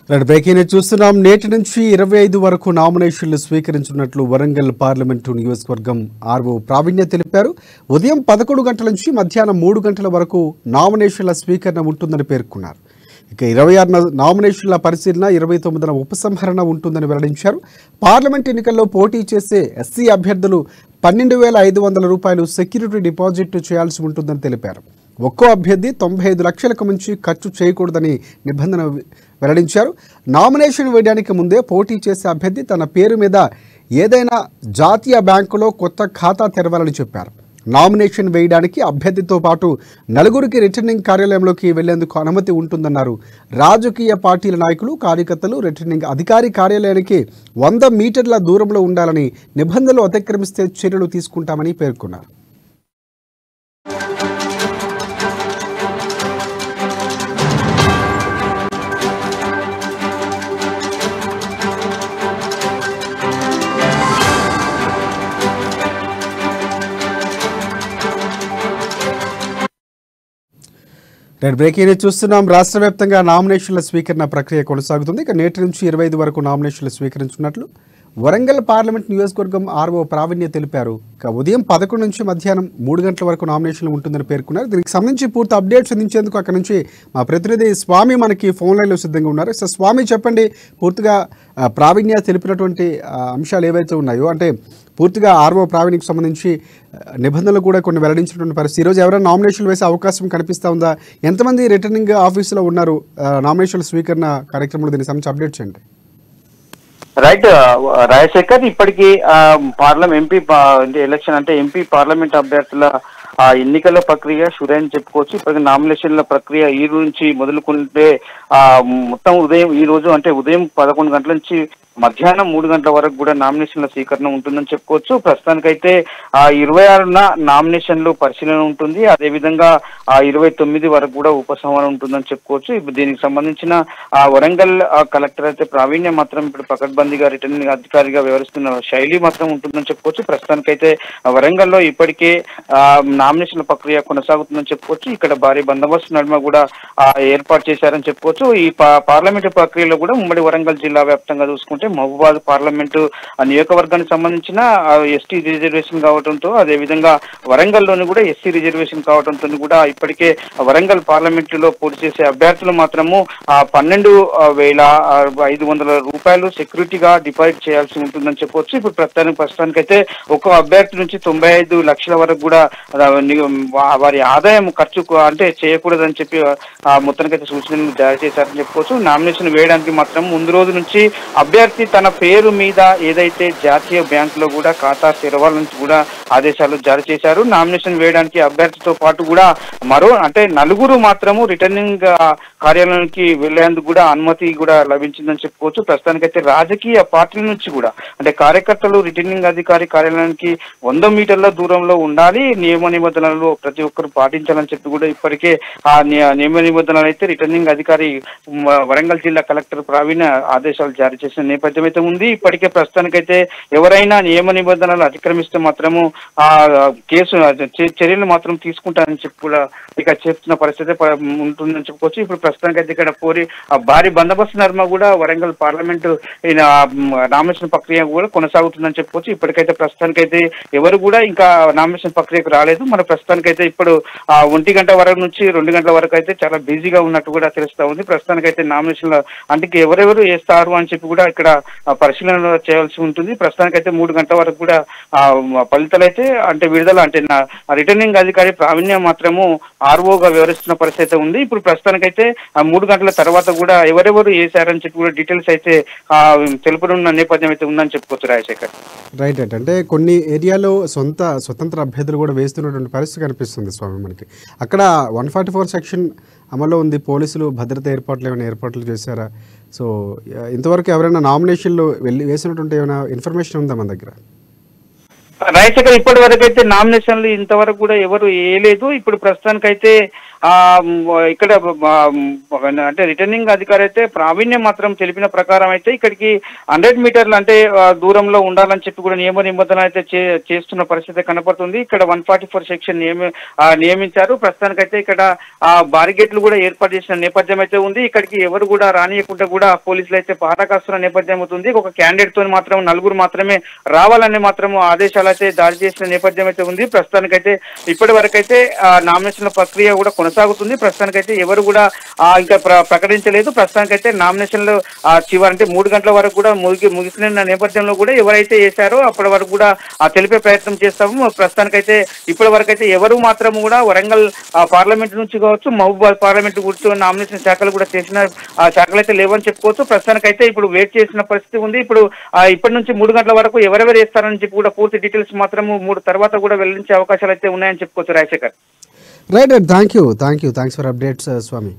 Breaking news చూస్తున్నాం. నేటి నుంచి 25 వరకు నామినేషన్లు స్వీకరించినట్లు వరంగల్ పార్లమెంటు నియోజకవర్గం ఆర్ఓ ప్రావీణ్య తెలిపారు. ఉదయం 11 గంటల నుంచి మధ్యాహ్నం 3 గంటల వరకు నామినేషన్ల స్వీకరణ ఉంటుందని పేర్కొన్నారు. ఇక 26న నామినేషన్ల పరిశీలన, 29న ఉపసంహరణ ఉంటుందని వెల్లడించారు. పార్లమెంట్ ఎన్నికల్లో పోటీ చేసే ఎస్సీ అభ్యర్థులు 12,500 రూపాయలు సెక్యూరిటీ డిపాజిట్ చేయాల్సి ఉంటుందని తెలిపారు. ఒక్కో అభ్యర్థి 95 లక్షలకు మించి ఖర్చు చేయకూడదని నిబంధన వెల్లడించారు. నామినేషన్ వేయడానికి ముందే పోటీ చేసే అభ్యర్థి తన పేరు మీద ఏదైనా జాతీయ బ్యాంకులో కొత్త ఖాతా తెరవాలని చెప్పారు. నామినేషన్ వేయడానికి అభ్యర్థితో పాటు 4గురికి రిటర్నింగ్ కార్యాలయంలోకి వెళ్లేందుకు అనుమతి ఉంటుందన్నారు. రాజకీయ పార్టీల నాయకులు, కార్యకర్తలు రిటర్నింగ్ అధికారి కార్యాలయానికి 100 మీటర్ల దూరంలో ఉండాలని, నిబంధనలు అతిక్రమిస్తే చర్యలు తీసుకుంటామని పేర్కొన్నారు. బ్రేకింగ్ న్యూస్ చూస్తున్నాం. రాష్ట్ర వ్యాప్తంగా నామినేషన్ల స్వీకరణ ప్రక్రియ కొనసాగుతుంది. ఇక నేటి నుంచి 25 వరకు నామినేషన్లు స్వీకరించినట్లు వరంగల్ పార్లమెంట్ నియోజకవర్గం ఆర్ఓ ప్రావీణ్య తెలిపారు. ఇక ఉదయం 11 నుంచి మధ్యాహ్నం 3 గంటల వరకు నామినేషన్లు ఉంటుందని పేర్కొన్నారు. దీనికి సంబంధించి పూర్తి అప్డేట్స్ అందించేందుకు అక్కడ నుంచి మా ప్రతినిధి స్వామి మనకి ఫోన్ లైన్లో సిద్ధంగా ఉన్నారు. సార్ స్వామి, చెప్పండి, పూర్తిగా ప్రావీణ్య తెలిపినటువంటి అంశాలు ఏవైతే ఉన్నాయో, అంటే పూర్తిగా ఆర్ఓ ప్రావీణ్యకు సంబంధించి నిబంధనలు కూడా కొన్ని వెల్లడించినటువంటి పరిస్థితి. ఈరోజు ఎవరైనా నామినేషన్లు వేసే అవకాశం కనిపిస్తూ ఉందా? ఎంతమంది రిటర్నింగ్ ఆఫీసులో ఉన్నారు నామినేషన్ల స్వీకరణ కార్యక్రమంలో? దీనికి సంబంధించి అప్డేట్ చేయండి. రైట్ రాజశేఖర్, ఇప్పటికీ ఎంపీ ఎలక్షన్ అంటే ఎంపీ పార్లమెంట్ అభ్యర్థుల ఎన్నికల ప్రక్రియ షురు అని చెప్పుకోవచ్చు. ఇప్పటికీ నామినేషన్ల ప్రక్రియ ఈ నుంచి మొదలుకుంటే మొత్తం ఈ రోజు అంటే ఉదయం 11 గంటల నుంచి మధ్యాహ్నం 3 గంటల వరకు కూడా నామినేషన్ల స్వీకరణ ఉంటుందని చెప్పుకోవచ్చు. ప్రస్తుతానికైతే 26న నామినేషన్లు పరిశీలన ఉంటుంది. అదేవిధంగా 29 వరకు కూడా ఉపసంహరణ ఉంటుందని చెప్పుకోవచ్చు. ఇప్పుడు దీనికి సంబంధించిన వరంగల్ కలెక్టర్ అయితే ప్రావీణ్య మాత్రం ఇప్పుడు పకడ్బందీగా రిటర్నింగ్ అధికారిగా వ్యవహరిస్తున్న శైలి మాత్రం ఉంటుందని చెప్పుకోవచ్చు. ప్రస్తుతానికైతే వరంగల్లో ఇప్పటికే నామినేషన్ల ప్రక్రియ కొనసాగుతుందని చెప్పుకోవచ్చు. ఇక్కడ భారీ బందోబస్తు నడుమ కూడా ఏర్పాటు చేశారని చెప్పుకోవచ్చు. ఈ పార్లమెంటు ప్రక్రియలో కూడా ఉమ్మడి వరంగల్ జిల్లా వ్యాప్తంగా చూసుకుంటే మహబూబాద్ పార్లమెంటు నియోజకవర్గానికి సంబంధించిన ఎస్టీ రిజర్వేషన్ కావడంతో, అదేవిధంగా వరంగల్లోని కూడా ఎస్సీ రిజర్వేషన్ కావడంతో కూడా ఇప్పటికే వరంగల్ పార్లమెంటులో పోటీ చేసే అభ్యర్థులు మాత్రము 12,500 రూపాయలు సెక్యూరిటీగా డిపాజిట్ చేయాల్సి ఉంటుందని చెప్పవచ్చు. ఇప్పుడు ప్రస్తుతానికైతే ఒక్కో అభ్యర్థి నుంచి 95 లక్షల వరకు కూడా వారి ఆదాయం ఖర్చు అంటే చేయకూడదని చెప్పి మొత్తానికైతే సూచనలు జారీ చేశారని చెప్పుకోవచ్చు. నామినేషన్ వేయడానికి మాత్రం ముందు రోజు నుంచి అభ్యర్థి తన పేరు మీద ఏదైతే జాతీయ బ్యాంకులో కూడా ఖాతా తెరవాలని కూడా ఆదేశాలు జారీ చేశారు. నామినేషన్ వేయడానికి అభ్యర్థితో పాటు కూడా మరో అంటే 4గురు మాత్రము రిటర్నింగ్ కార్యాలయానికి వెళ్లేందుకు కూడా అనుమతి కూడా లభించిందని చెప్పుకోవచ్చు. ప్రస్తుతానికైతే రాజకీయ పార్టీల నుంచి కూడా అంటే కార్యకర్తలు రిటర్నింగ్ అధికారి కార్యాలయానికి 100 మీటర్ల దూరంలో ఉండాలి, నియమ నిబంధనలు ప్రతి ఒక్కరు పాటించాలని చెప్పి కూడా ఇప్పటికే ఆ నియమ నిబంధనలు అయితే రిటర్నింగ్ అధికారి వరంగల్ జిల్లా కలెక్టర్ ప్రావీణ్య ఆదేశాలు జారీ చేసిన నేపథ్యం అయితే ఉంది. ఇప్పటికే ప్రస్తుతానికైతే ఎవరైనా నియమ నిబంధనలు అతిక్రమిస్తే మాత్రము చర్యలు మాత్రం తీసుకుంటారని చెప్పి కూడా ఇక చెప్తున్న పరిస్థితి ఉంటుందని చెప్పుకోవచ్చు. ఇప్పుడు ప్రస్తుతానికైతే ఇక్కడ భారీ బందోబస్తు నర్మ కూడా వరంగల్ పార్లమెంటు నామినేషన్ ప్రక్రియ కూడా కొనసాగుతుందని చెప్పుకోవచ్చు. ఇప్పటికైతే ప్రస్తుతానికైతే ఎవరు కూడా ఇంకా నామినేషన్ ప్రక్రియకు రాలేదు. మన ప్రస్తుతానికైతే ఇప్పుడు 1 గంట వరకు నుంచి 2 గంటల వరకు అయితే చాలా బిజీగా ఉన్నట్టు కూడా తెలుస్తా ఉంది. ప్రస్తుతానికైతే నామినేషన్ల అంటే ఎవరెవరు వేస్తారు అని చెప్పి కూడా ఇక్కడ పరిశీలన చేయాల్సి ఉంటుంది. ప్రస్తుతానికైతే 3 గంటల వరకు కూడా ఫలితాలు అయితే అంటే విడుదల అంటే రిటర్నింగ్ అధికారి ప్రావీణ్యం మాత్రము ఆర్ఓగా వ్యవహరిస్తున్న పరిస్థితి ఉంది. ఇప్పుడు ప్రస్తుతానికైతే 3 గంటల తర్వాత కూడా ఎవరెవరు వేశారని చెప్పి కూడా డీటెయిల్స్ అయితే తెలుపనున్న నేపథ్యం అయితే ఉందని చెప్పుకోవచ్చు. రాజశేఖర్, రైట్ అంటే కొన్ని ఏరియాలో స్వతంత్ర అభ్యర్థులు కూడా వేస్తున్నటువంటి పరిస్థితి కనిపిస్తుంది స్వామి మనకి. అక్కడ 144 సెక్షన్ అమల్లో ఉంది. పోలీసులు భద్రత ఏమైనా ఏర్పాట్లు చేశారా? సో ఇంతవరకు ఎవరైనా నామినేషన్లు వేసినటువంటి ఏమైనా ఇన్ఫర్మేషన్ ఉందా మన దగ్గర? రాజశేఖర్ ఇప్పటి వరకు అయితే నామినేషన్లు ఇంతవరకు కూడా ఎవరు వేయలేదు. ఇప్పుడు ప్రస్తుతానికైతే ఇక్కడ అంటే రిటర్నింగ్ అధికారి అయితే ప్రావీణ్యం మాత్రం తెలిపిన ప్రకారం అయితే ఇక్కడికి 100 మీటర్లు అంటే దూరంలో ఉండాలని చెప్పి కూడా నియమ నిబంధనలు అయితే చేస్తున్న పరిస్థితి కనపడుతుంది. ఇక్కడ 144 సెక్షన్ నియమించారు. ప్రస్తుతానికైతే ఇక్కడ బారిగేట్లు కూడా ఏర్పాటు చేసిన నేపథ్యం అయితే ఉంది. ఇక్కడికి ఎవరు కూడా రానియకుండా కూడా పోలీసులు అయితే పహారా కాస్తున్న నేపథ్యం అవుతుంది. ఒక క్యాండిడేట్ తో మాత్రం 4 మాత్రమే రావాలని మాత్రం ఆదేశాలు అయితే జారీ చేసిన నేపథ్యం అయితే ఉంది. ప్రస్తుతానికైతే ఇప్పటి వరకు అయితే నామినేషన్ల ప్రక్రియ కూడా కొనసాగుతుంది. ప్రస్తుతానికైతే ఎవరు కూడా ఇంకా ప్రకటించలేదు. ప్రస్తుతానికైతే నామినేషన్లు చివరి అంటే 3 గంటల వరకు కూడా ముగిసిన నేపథ్యంలో కూడా ఎవరైతే వేశారో అప్పటి వరకు కూడా తెలిపే ప్రయత్నం చేస్తాము. ప్రస్తుతానికైతే ఇప్పటి వరకు అయితే ఎవరు మాత్రం కూడా వరంగల్ పార్లమెంట్ నుంచి కావచ్చు, మహబూబాబాద్ పార్లమెంట్ గురించి నామినేషన్ శాఖలు కూడా చేసిన శాఖలు అయితే లేవని చెప్పుకోవచ్చు. ప్రస్తుతానికైతే ఇప్పుడు వెయిట్ చేసిన పరిస్థితి ఉంది. ఇప్పుడు ఇప్పటి నుంచి 3 గంటల వరకు ఎవరెవరు వేస్తారని చెప్పి కూడా పూర్తి డీటెయిల్స్ మాత్రము 3 తర్వాత కూడా వెల్లడించే అవకాశాలు అయితే ఉన్నాయని చెప్పుకోవచ్చు Rajasekhar. Right, thank you, thanks for updates Swamy.